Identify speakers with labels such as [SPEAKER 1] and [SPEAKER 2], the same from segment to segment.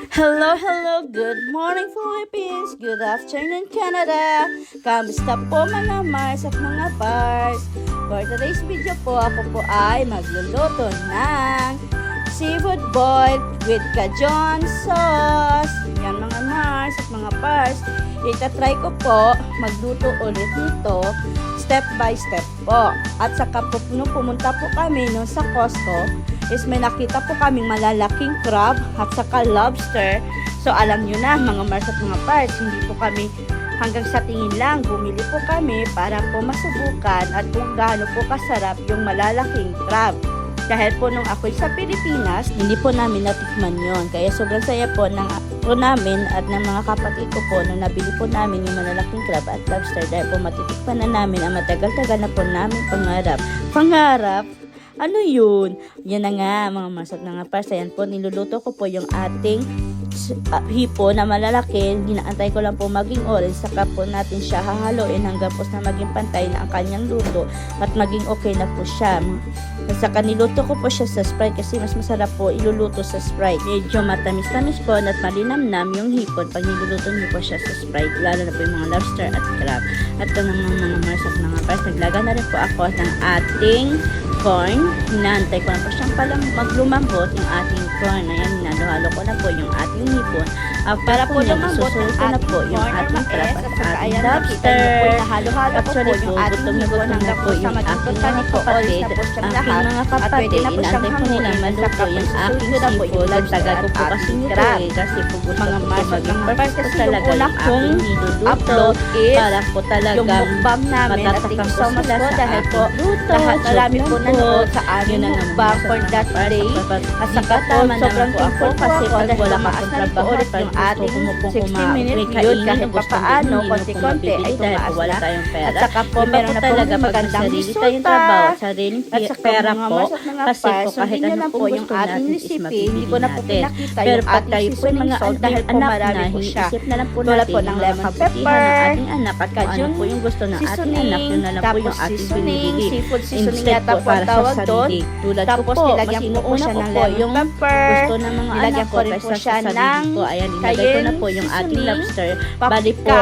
[SPEAKER 1] Hello, hello, good morning Philippines, good afternoon Canada. Kamusta po mga Mars at mga Bars? For today's video po, ako po ay magluluto ng seafood boiled with Cajun sauce. Yan mga Mars at mga Bars. Itatry ko po magluto ulit nito step by step po. At saka po, nung pumunta po kami nung sa Costco, is may nakita po kaming malalaking crab at saka lobster. So alam nyo na mga Mars at mga Bars, hindi po kami hanggang sa tingin lang, bumili po kami para po masubukan at kung gaano po kasarap yung malalaking crab. Dahil po nung ako'y sa Pilipinas, hindi po namin natikman yon. Kaya sobrang saya po namin at ng mga kapatid ko po nung nabili po namin yung malalaking crab at lobster. Dahil po matitikman na namin ang matagal-tagal na po namin pangarap. Ano yun? Yan na nga mga Mars at mga Bars. Ayan po, niluluto ko po yung ating hipo na malalaki. Ginaantay ko lang po maging orange. Saka po natin siya hahaluin hanggang po na maging pantay na ang kanyang luto at maging okay na po siya. At saka niluto ko po siya sa Sprite kasi mas masarap po iluluto sa Sprite. Medyo matamis-tamis po at malinamnam yung hipon pag niluluto niyo po siya sa Sprite. Lalo na po yung mga lobster at crab. At mga Mars at mga Bars, naglaga na rin po ako ng ating corn. Hinantay ko na po siyang palang maglumambot yung ating corn. Ayan, hinalo-halo ko na po yung ating hipon. Para po lumambot ang ating po yung ating crab at ating lobster. Actually po, gutom na po yung aking mga kapatid. Aking mga kapatid, inantay po nila maluto yung aking seafood. Nagtagal ko po kasi nito kasi po gusto ko po maging perfect talaga yung aking niluluto para po talagang matatakam po sila sa aking luto. Marami po nanood sa aming mukbang for that day. At saka po, sobrang thankful po ako dahil tumaas na rin po ulit yung ating 60 minutes yun kahit papaano, konti-konti ay tumaas na. At saka po, meron na po magandang resulta. At saka pera po, kasi po kahit ano po yung ating recipe, hindi ko na po pinakita yung ating seasoning salt dahil po marami po siya. Tulad po ng lemon pepper, Cajun
[SPEAKER 2] po yung gusto ng ating anak, yun na lang po yung ating
[SPEAKER 1] seasoning,
[SPEAKER 2] binibili.
[SPEAKER 1] seafood seasoning
[SPEAKER 2] Instead
[SPEAKER 1] yata
[SPEAKER 2] po
[SPEAKER 1] po ang tawag doon.
[SPEAKER 2] Tulad ko
[SPEAKER 1] Tapos
[SPEAKER 2] po,
[SPEAKER 1] nilagyan ko po siya ng lemon pepper.
[SPEAKER 2] Gusto ng mga
[SPEAKER 1] Nilagyan
[SPEAKER 2] anak
[SPEAKER 1] ko
[SPEAKER 2] ko
[SPEAKER 1] rin po
[SPEAKER 2] kaysa
[SPEAKER 1] siya
[SPEAKER 2] sa
[SPEAKER 1] ng
[SPEAKER 2] sarili ko. Ayan, nilagay ko na po yung ating lobster. Bali po,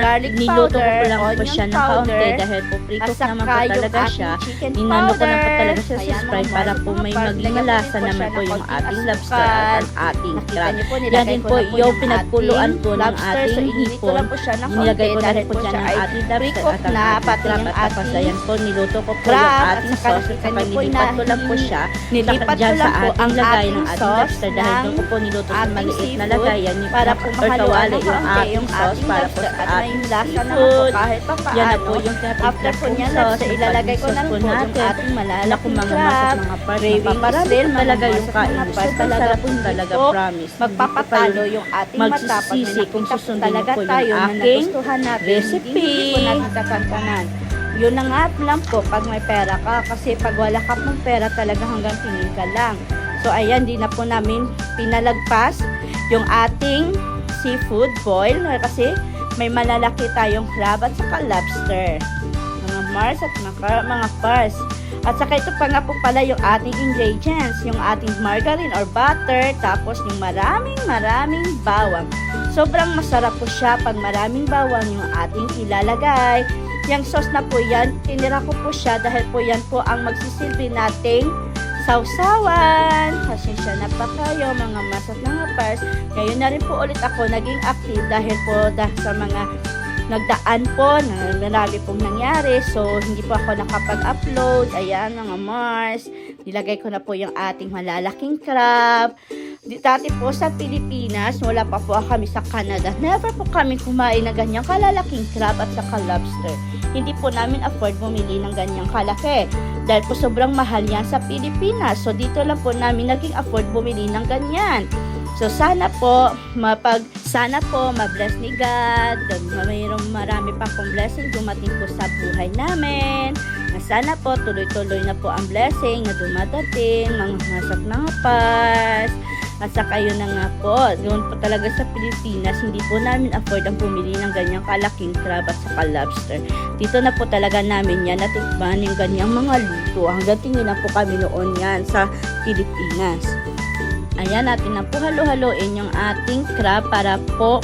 [SPEAKER 1] garlic
[SPEAKER 2] niluto ko
[SPEAKER 1] powder,
[SPEAKER 2] po lang po
[SPEAKER 1] onion
[SPEAKER 2] siya ng kaunti
[SPEAKER 1] powder,
[SPEAKER 2] dahil po
[SPEAKER 1] at
[SPEAKER 2] pre-cook
[SPEAKER 1] saka
[SPEAKER 2] naman po
[SPEAKER 1] yung
[SPEAKER 2] talaga
[SPEAKER 1] ating
[SPEAKER 2] siya.
[SPEAKER 1] chicken
[SPEAKER 2] Ninano ko na po
[SPEAKER 1] powder.
[SPEAKER 2] talaga siya sa
[SPEAKER 1] Ayan,
[SPEAKER 2] Sprite
[SPEAKER 1] mga
[SPEAKER 2] para
[SPEAKER 1] Mars
[SPEAKER 2] po
[SPEAKER 1] at
[SPEAKER 2] may
[SPEAKER 1] mga
[SPEAKER 2] maging
[SPEAKER 1] Bars,
[SPEAKER 2] malasa
[SPEAKER 1] lagyan
[SPEAKER 2] naman
[SPEAKER 1] ko
[SPEAKER 2] po
[SPEAKER 1] siya
[SPEAKER 2] yung
[SPEAKER 1] ng
[SPEAKER 2] ating
[SPEAKER 1] konting
[SPEAKER 2] lobster at
[SPEAKER 1] asukal.
[SPEAKER 2] ang ating
[SPEAKER 1] Nakita
[SPEAKER 2] crab.
[SPEAKER 1] niyo po,
[SPEAKER 2] Yan
[SPEAKER 1] nilagay
[SPEAKER 2] din
[SPEAKER 1] ko
[SPEAKER 2] po
[SPEAKER 1] na po
[SPEAKER 2] yung pinagkuluan
[SPEAKER 1] ating
[SPEAKER 2] po ng
[SPEAKER 1] lobster. So,
[SPEAKER 2] ating
[SPEAKER 1] ininit ko
[SPEAKER 2] hipon.
[SPEAKER 1] lang po siya ng
[SPEAKER 2] Nilagay
[SPEAKER 1] konti
[SPEAKER 2] ko na
[SPEAKER 1] dahil
[SPEAKER 2] rin po
[SPEAKER 1] po
[SPEAKER 2] siya
[SPEAKER 1] siya
[SPEAKER 2] ng
[SPEAKER 1] ay
[SPEAKER 2] ating lobster
[SPEAKER 1] pre-cook
[SPEAKER 2] at ang
[SPEAKER 1] na,
[SPEAKER 2] ating
[SPEAKER 1] pati
[SPEAKER 2] crab.
[SPEAKER 1] yung
[SPEAKER 2] At tapos
[SPEAKER 1] ating
[SPEAKER 2] ayan po, niluto ko po
[SPEAKER 1] crab,
[SPEAKER 2] yung
[SPEAKER 1] at
[SPEAKER 2] ating
[SPEAKER 1] saka
[SPEAKER 2] sauce at
[SPEAKER 1] nakita
[SPEAKER 2] saka
[SPEAKER 1] niyo po
[SPEAKER 2] nilipat ko lang po siya
[SPEAKER 1] nilipat
[SPEAKER 2] dyan
[SPEAKER 1] ko
[SPEAKER 2] sa
[SPEAKER 1] lang po
[SPEAKER 2] ating
[SPEAKER 1] ang
[SPEAKER 2] lagay ng
[SPEAKER 1] ating
[SPEAKER 2] ating
[SPEAKER 1] sauce
[SPEAKER 2] lobster dahil doon ko po niluto sa
[SPEAKER 1] ating
[SPEAKER 2] maliit na
[SPEAKER 1] seafood
[SPEAKER 2] lagayan
[SPEAKER 1] para po mahaluan ng
[SPEAKER 2] yung
[SPEAKER 1] kaunti
[SPEAKER 2] ating
[SPEAKER 1] yung
[SPEAKER 2] sauce
[SPEAKER 1] ating
[SPEAKER 2] para po
[SPEAKER 1] lobster
[SPEAKER 2] sa
[SPEAKER 1] at may
[SPEAKER 2] ating
[SPEAKER 1] lasa naman po
[SPEAKER 2] seafood.
[SPEAKER 1] kahit pa
[SPEAKER 2] Yan na
[SPEAKER 1] paano.
[SPEAKER 2] po yung
[SPEAKER 1] After po niyan, ilalagay ko na rin po yung ating malalaking
[SPEAKER 2] mga
[SPEAKER 1] crab.
[SPEAKER 2] mga parts,
[SPEAKER 1] Craving
[SPEAKER 2] mapaparami
[SPEAKER 1] still, mga
[SPEAKER 2] talaga yung
[SPEAKER 1] Mars at
[SPEAKER 2] kain.
[SPEAKER 1] mga Bars,
[SPEAKER 2] Sobrang
[SPEAKER 1] talaga
[SPEAKER 2] sarap
[SPEAKER 1] po
[SPEAKER 2] po talaga,
[SPEAKER 1] po
[SPEAKER 2] promise.
[SPEAKER 1] magpapatalo yung ating mata pag may
[SPEAKER 2] magsisisi kung
[SPEAKER 1] nakita po
[SPEAKER 2] susundin
[SPEAKER 1] talaga
[SPEAKER 2] po yung
[SPEAKER 1] tayo na
[SPEAKER 2] aking
[SPEAKER 1] nagustuhan natin.
[SPEAKER 2] recipe.
[SPEAKER 1] Hindi po natin tatantanan. Yun na nga lang po pag may pera ka kasi pag wala ka pong pera talaga hanggang tingin ka lang. So ayan, di na po namin pinalagpas yung ating seafood boil kasi may malalaki tayong crab at saka lobster. Mga Mars at mga Bars. At saka ito pa nga po pala yung ating ingredients, yung ating margarine or butter, tapos yung maraming bawang. Sobrang masarap po siya pag maraming bawang yung ating ilalagay. Yung sauce na po yan, tinira ko po siya dahil po yan po ang magsisilbi nating sausawan. Pasensya na pa kayo mga Mars at mga Bars. Ngayon na rin po ulit ako naging active dahil po sa mga nagdaan po na marami pong nangyari. So, hindi po ako nakapag-upload. Ayan mga Mars. Nilagay ko na po yung ating malalaking crab. Dati po sa Pilipinas, wala pa po kami sa Canada. Never po kami kumain ng ganyang kalalaking crab at saka lobster. Hindi po namin afford bumili ng ganyang kalaki. Dahil po sobrang mahal yan sa Pilipinas. So, dito lang po namin naging afford bumili ng ganyan. So, sana po ma-bless ni God. Mayroong marami pa pong blessing dumating po sa buhay namin. Na sana po tuloy-tuloy na po ang blessing na dumadating, mga Mars at mga Bars. At saka yun na nga po, doon po talaga sa Pilipinas, hindi po namin afford ang pumili ng ganyang kalaking crab at saka lobster. Dito na po talaga namin yan natikman yung ganyang mga luto. Hanggang tingin na po kami noon yan sa Pilipinas.
[SPEAKER 2] Ayan, natin na po halo-haloin yung ating crab para po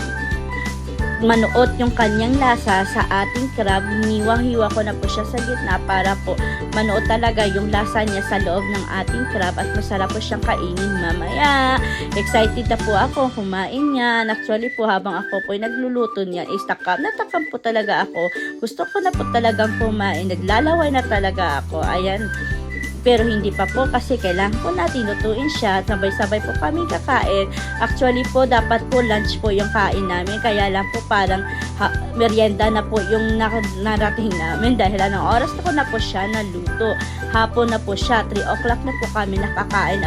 [SPEAKER 2] manuot yung kanyang lasa sa ating crab. Hiniwa-hiwa ko na po siya sa gitna para po manuot talaga yung lasa niya sa loob ng ating crab at masarap po siyang kainin mamaya. Excited na po ako kumain yan. Actually po, habang ako po nagluluto niyan is natakam po talaga ako. Gusto ko na po talagang kumain. Naglalaway na talaga ako. Ayan. Pero hindi pa po kasi kailangan po natin lutuin siya. Sabay-sabay po kami kakain. Actually po, dapat po lunch po yung kain namin. Kaya lang po parang merienda na po yung narating namin. Dahil anong oras na ko na po siya naluto. Hapon na po siya. 3 o'clock na po kami nakakain.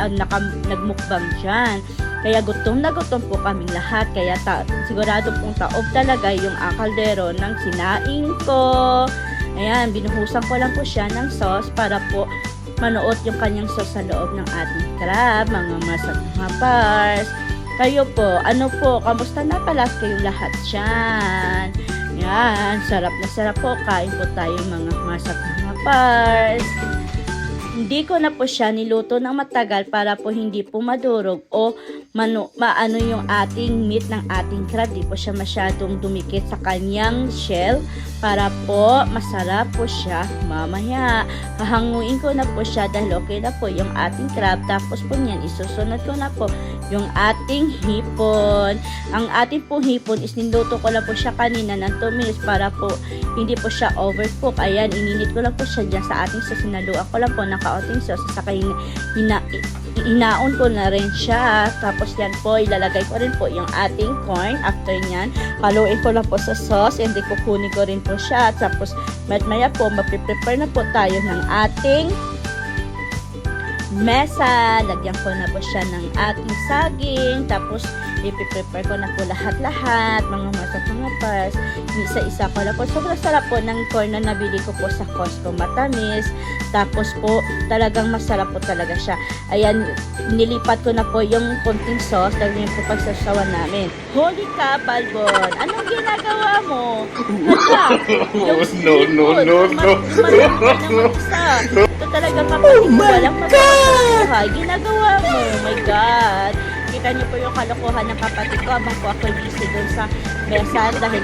[SPEAKER 2] Nagmukbang dyan. Kaya gutom na gutom po kaming lahat. Kaya sigurado pong taob talaga yung kaldero ng sinaing ko. Ayan, binuhusan ko lang po siya ng sauce para po manuot yung kanyang sauce sa loob ng ating crab, mga mga pars. Kayo po, ano po, kamusta na pala kayong lahat dyan? Yan, sarap na sarap po. Kain po tayo mga mga pars. Hindi ko na po siya niluto ng matagal para po hindi po madurog o maano yung ating meat ng ating crab. Di po siya masyadong dumikit sa kanyang shell para po masarap po siya mamaya. Hahanguin ko na po siya dahil okay na po yung ating crab. Tapos po niyan, isusunod ko na po yung ating hipon. Ang ating pong hipon is niluto ko lang po siya kanina ng 2 minutes para po hindi po siya overcook. Ayan, ininit ko lang po siya dyan sa ating sauce. Sinaluan ko lang po ng kaunting sauce. Saka inaon ko na rin siya. Tapos yan po, ilalagay ko rin po yung ating corn. After nyan, haluin ko lang po sa sauce. And then kukunin ko rin po siya. Tapos maya po, mapiprepare na po tayo ng ating mesa. Lagyan ko na po siya ng ating saging. Tapos ipiprepare ko na po lahat-lahat, mga mga pars. Isa-isa ko na po. Sobrang sarap po ng corn na nabili ko po sa Costco. Matamis. Tapos po, talagang masarap po talaga siya. Ayan, nilipat ko na po yung konting sauce. Dahil yung po pagsasawan namin. Holy ka, Balbon! Anong ginagawa mo? Hala! No. Malaki naman isa. Ito talaga kapatid ko. Walang magkakabuhay. Ginagawa mo. Oh my God! Kita niyo po yung kalokohan ng kapatid ko habang po ako busy doon sa mesa dahil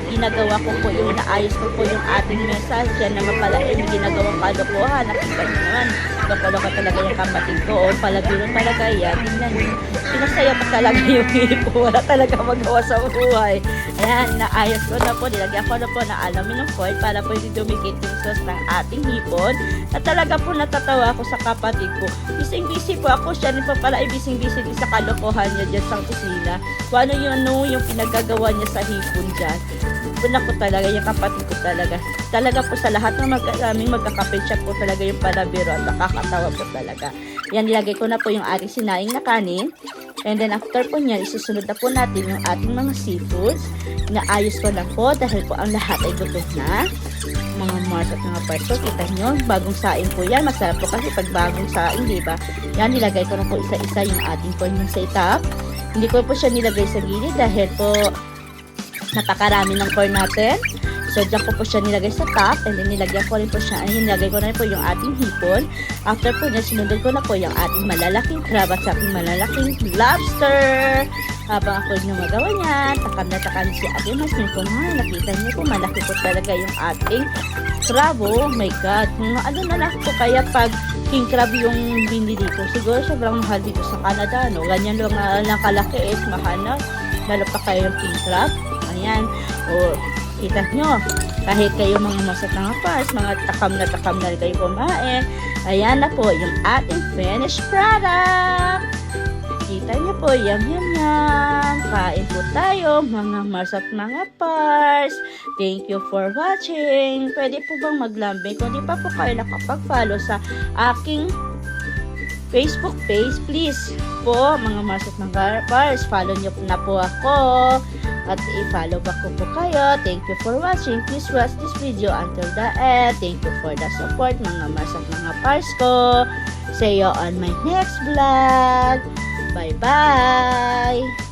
[SPEAKER 2] ginagawa ko po yung naayos ko po yung ating mesa. Siya naman pala yung ginagawang kalokohan. Nakita niyo naman, loko-loko talaga yung kapatid ko. O palabiro talaga yan. Tingnan niyo. Pinasaya pa talaga yung hipo. Wala talaga magawa sa buhay. Ayan, naayos ko na po. Nilagyan ko na po na aluminum foil para po hindi dumikit yung sauce ng ating hipon. At talaga po natatawa ako sa kapatid ko. Bising-busy po ako. Siya rin po pala ay bising-busy din sa kalokohan niya dyan sa kusina. Kung ano yung pinagagawa niya sa hipon dyan. Puna ko talaga, yung kapatid ko talaga. Talaga po sa lahat ng aming magkakapit siya po talaga yung palabiro at nakakatawa po talaga. Yan, nilagay ko na po yung ating sinaing na kanin. And then after po niya, isusunod na po natin yung ating mga seafoods. Naayos ko na po dahil po ang lahat ay gutom na. Mga mars at mga parts. So, kita nyo, bagong saing po yan. Masarap po kasi pag bagong saing, diba? Yan, nilagay ko na po isa-isa yung ating corn sa itap. Hindi ko po siya nilagay sa gilid dahil po napakarami ng corn natin. So, dyan ko po siya nilagay sa top. And then, nilagyan ko rin po siya. Ayun, nilagay ko na rin po yung ating hipon. After po niya, sinunod ko na po yung ating malalaking crab at sa ating malalaking lobster. Habang ako yung magawa niyan, takam na takam si Ate Masmin ko. Nakita niyo po, malaki po talaga yung ating crab. Oh my God. Ano na lang po kaya pag king crab yung binili dito. Siguro sobrang mahal dito sa Canada. No? Ganyan lang kalaki is mahal na. Lalo pa kayo yung king crab. Ayan. O, kita nyo. Kahit kayo mga masat na pars, mga takam na rin kayo kumain. Ayan na po yung ating finished product. Kita niyo po, yum. Kain po tayo, mga mars at mga pars. Thank you for watching. Pwede po bang maglambing? Kung di pa po kayo nakapag-follow sa aking Facebook page, please po, mga mars at mga pars, follow niyo na po ako. At i-follow back ko po kayo. Thank you for watching. Please watch this video until the end. Thank you for the support, mga mars at mga pars ko. See you on my next vlog. Bye-bye!